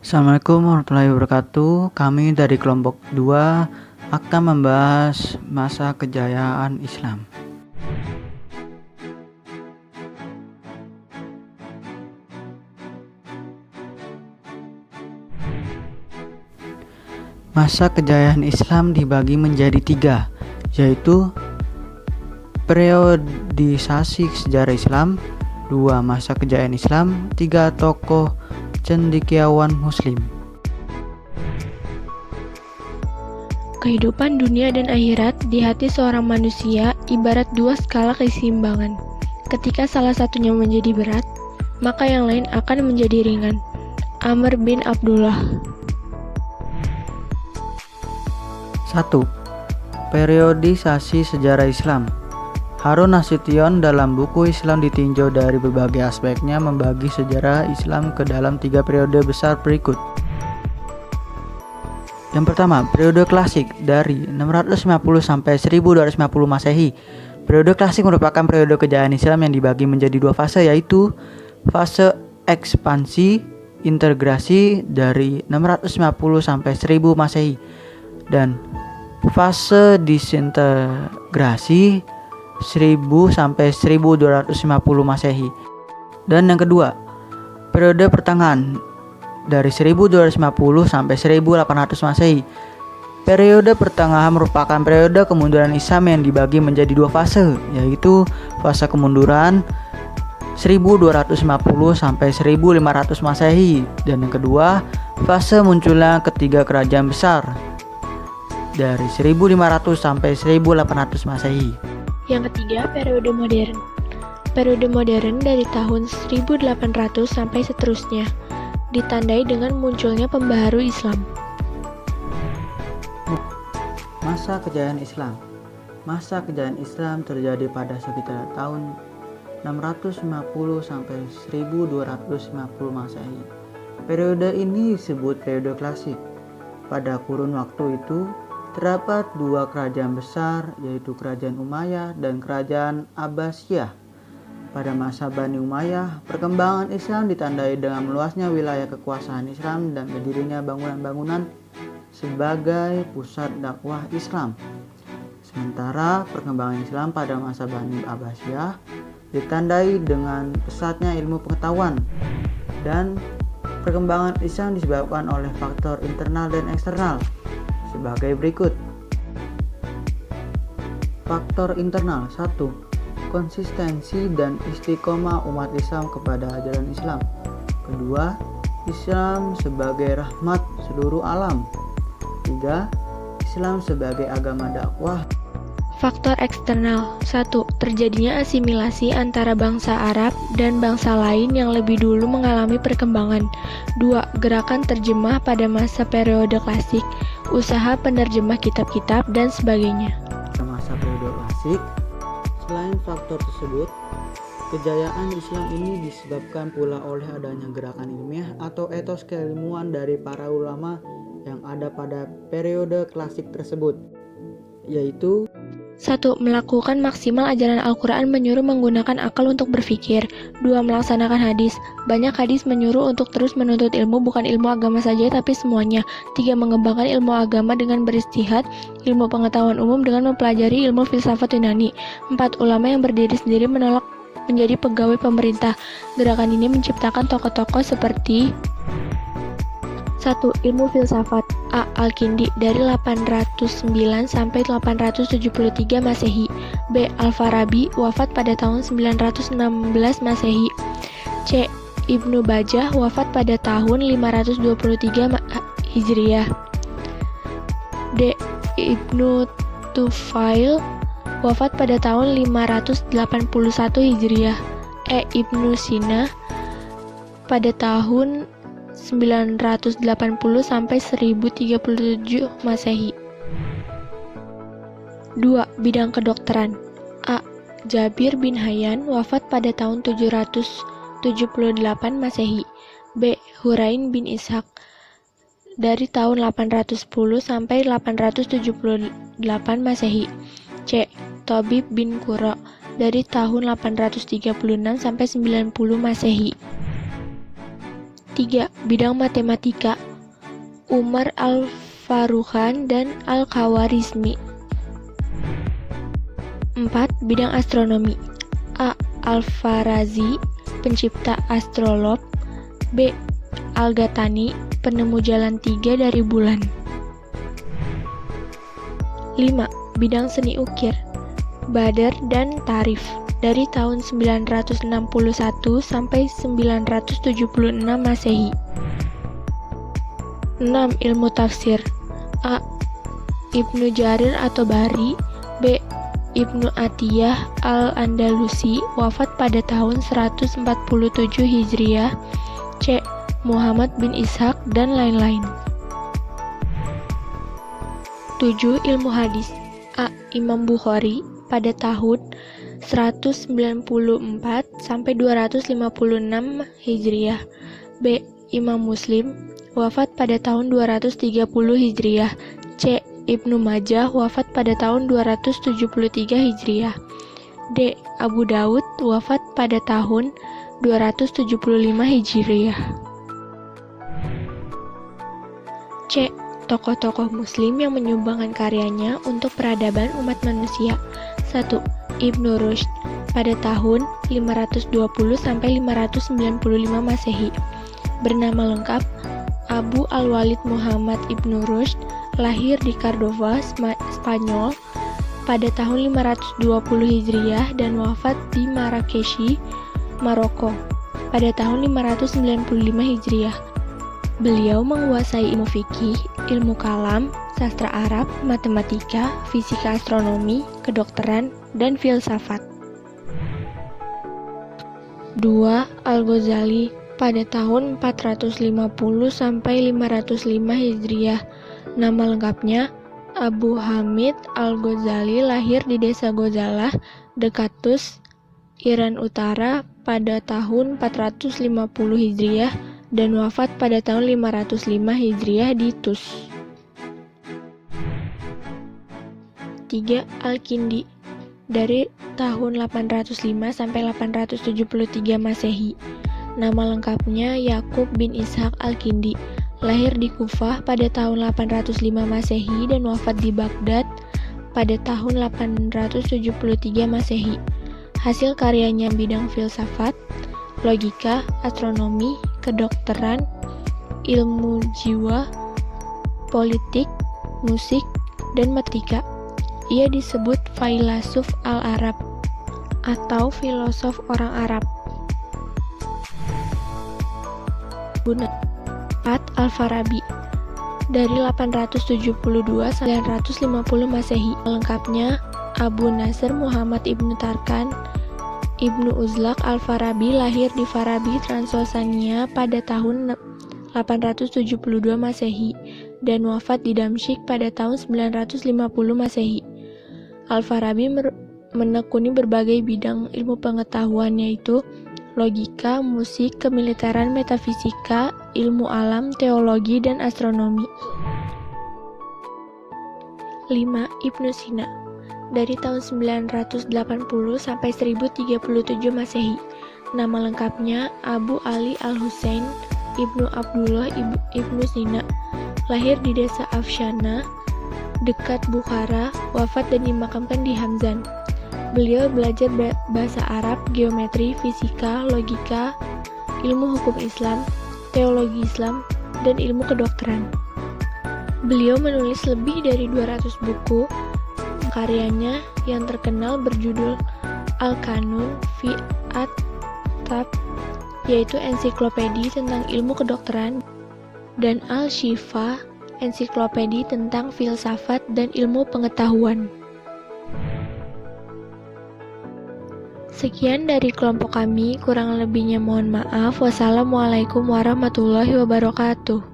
Assalamualaikum warahmatullahi wabarakatuh. Kami dari kelompok 2 akan membahas masa kejayaan Islam. Masa kejayaan Islam dibagi menjadi 3, yaitu periodisasi sejarah Islam, 2 masa kejayaan Islam, 3 tokoh cendekiawan Muslim. Kehidupan dunia dan akhirat di hati seorang manusia ibarat dua skala keseimbangan. Ketika salah satunya menjadi berat, maka yang lain akan menjadi ringan. Amr bin Abdullah. 1. Periodisasi sejarah Islam. Harun Nasution dalam buku Islam Ditinjau dari berbagai aspeknya membagi sejarah Islam ke dalam 3 periode besar berikut. Yang pertama, periode klasik dari 650 sampai 1250 Masehi. Periode klasik merupakan periode kejayaan Islam yang dibagi menjadi 2 fase, yaitu fase ekspansi integrasi dari 650 sampai 1000 Masehi dan fase disintegrasi 1000 sampai 1250 Masehi. Dan yang kedua, periode pertengahan dari 1250 sampai 1800 Masehi. Periode pertengahan merupakan periode kemunduran Islam yang dibagi menjadi 2 fase, yaitu fase kemunduran 1250 sampai 1500 Masehi dan yang kedua, fase munculnya ketiga kerajaan besar dari 1500 sampai 1800 Masehi. Yang ketiga, periode modern. Periode modern dari tahun 1800 sampai seterusnya, ditandai dengan munculnya pembaharu Islam. Masa kejayaan Islam. Masa kejayaan Islam terjadi pada sekitar tahun 650 sampai 1250 Masehi. Periode ini disebut periode klasik. Pada kurun waktu itu terdapat 2 kerajaan besar, yaitu Kerajaan Umayyah dan Kerajaan Abbasiyah. Pada masa Bani Umayyah, perkembangan Islam ditandai dengan meluasnya wilayah kekuasaan Islam dan berdirinya bangunan-bangunan sebagai pusat dakwah Islam. Sementara perkembangan Islam pada masa Bani Abbasiyah ditandai dengan pesatnya ilmu pengetahuan dan perkembangan Islam disebabkan oleh faktor internal dan eksternal sebagai berikut. Faktor internal. 1. Konsistensi dan istiqomah umat Islam kepada ajaran Islam. Kedua, Islam sebagai rahmat seluruh alam. 3. Islam sebagai agama dakwah. Faktor eksternal. 1. Terjadinya asimilasi antara bangsa Arab dan bangsa lain yang lebih dulu mengalami perkembangan. 2. Gerakan terjemah pada masa periode klasik, usaha penerjemah kitab-kitab, dan sebagainya. Pada masa periode klasik, selain faktor tersebut, kejayaan Islam ini disebabkan pula oleh adanya gerakan ilmiah atau etos keilmuan dari para ulama yang ada pada periode klasik tersebut, yaitu 1. Melakukan maksimal ajaran Al-Quran menyuruh menggunakan akal untuk berpikir. 2. Melaksanakan hadis. Banyak hadis menyuruh untuk terus menuntut ilmu, bukan ilmu agama saja tapi semuanya. 3. Mengembangkan ilmu agama dengan beristihad, ilmu pengetahuan umum dengan mempelajari ilmu filsafat Yunani. 4. Ulama yang berdiri sendiri menolak menjadi pegawai pemerintah. Gerakan ini menciptakan tokoh-tokoh seperti 1. Ilmu filsafat. A. Al-Kindi dari 809 sampai 873 Masehi. B. Al-Farabi wafat pada tahun 916 Masehi. C. Ibnu Bajjah wafat pada tahun 523 Hijriah. D. Ibnu Tufail wafat pada tahun 581 Hijriah. E. Ibnu Sina pada tahun 980 sampai 1037 Masehi. 2. Bidang kedokteran. A. Jabir bin Hayyan wafat pada tahun 778 Masehi. B. Hurain bin Ishaq dari tahun 810 sampai 878 Masehi. C. Thabib bin Qurra dari tahun 836 sampai 90 Masehi. 3. Bidang matematika, Umar Al-Faruqan dan Al-Khawarizmi. 4. Bidang astronomi, A. Al-Farazi, pencipta astrolab, B. Al-Ghatani, penemu jalan 3 dari bulan. 5. Bidang seni ukir, Badr dan Tarif, dari tahun 961 sampai 976 Masehi. 6. Ilmu tafsir, A. Ibnu Jarir atau Bari, B. Ibnu Atiyah Al-Andalusi, wafat pada tahun 147 Hijriah, C. Muhammad bin Ishaq, dan lain-lain. 7. Ilmu hadis, A. Imam Bukhari, pada tahun 194 sampai 256 Hijriah, B. Imam Muslim, wafat pada tahun 230 Hijriah, C. Ibnu Majah, wafat pada tahun 273 Hijriah, D. Abu Daud, wafat pada tahun 275 Hijriah. C. Tokoh-tokoh Muslim yang menyumbangkan karyanya untuk peradaban umat manusia. 1. Ibnu Rushd, pada tahun 520 sampai 595 Masehi. Bernama lengkap Abu Al-Walid Muhammad Ibnu Rushd, lahir di Cordova, Spanyol, pada tahun 520 Hijriah dan wafat di Marrakesh, Maroko, pada tahun 595 Hijriah. Beliau menguasai ilmu fikih, ilmu kalam, sastra Arab, matematika, fisika astronomi, kedokteran, dan filsafat. 2. Al-Ghazali, pada tahun 450 sampai 505 Hijriah. Nama lengkapnya Abu Hamid Al-Ghazali, lahir di desa Ghozalah, dekat Tus, Iran Utara, pada tahun 450 Hijriah dan wafat pada tahun 505 Hijriah di Tus. 3. Al-Kindi, dari tahun 805 sampai 873 Masehi. Nama lengkapnya Yakub bin Ishaq Al-Kindi, lahir di Kufah pada tahun 805 Masehi dan wafat di Baghdad pada tahun 873 Masehi. Hasil karyanya bidang filsafat, logika, astronomi, kedokteran, ilmu jiwa, politik, musik, dan matematika. Ia disebut Failasuf al-Arab atau filosof orang Arab. 4. Al-Farabi, dari 872 sampai 950 Masehi. Lengkapnya Abu Nasr Muhammad Ibnu Tarkan Ibnu Uzlaq Al-Farabi, lahir di Farabi, Transylvania pada tahun 872 Masehi dan wafat di Damsyik pada tahun 950 Masehi. Al-Farabi menekuni berbagai bidang ilmu pengetahuan, yaitu logika, musik, kemiliteran, metafisika, ilmu alam, teologi, dan astronomi. 5. Ibnu Sina, dari tahun 980 sampai 1037 Masehi. Nama lengkapnya Abu Ali Al-Husain Ibnu Abdullah Ibnu Sina, lahir di desa Afshana, dekat Bukhara, wafat dan dimakamkan di Hamzan. Beliau belajar bahasa Arab, geometri, fisika, logika, ilmu hukum Islam, teologi Islam, dan ilmu kedokteran. Beliau menulis lebih dari 200 buku. Karyanya yang terkenal berjudul Al-Kanun fi At-Tab, yaitu ensiklopedi tentang ilmu kedokteran, dan Al-Shifa, ensiklopedi tentang filsafat dan ilmu pengetahuan. Sekian dari kelompok kami, kurang lebihnya mohon maaf. Wassalamualaikum warahmatullahi wabarakatuh.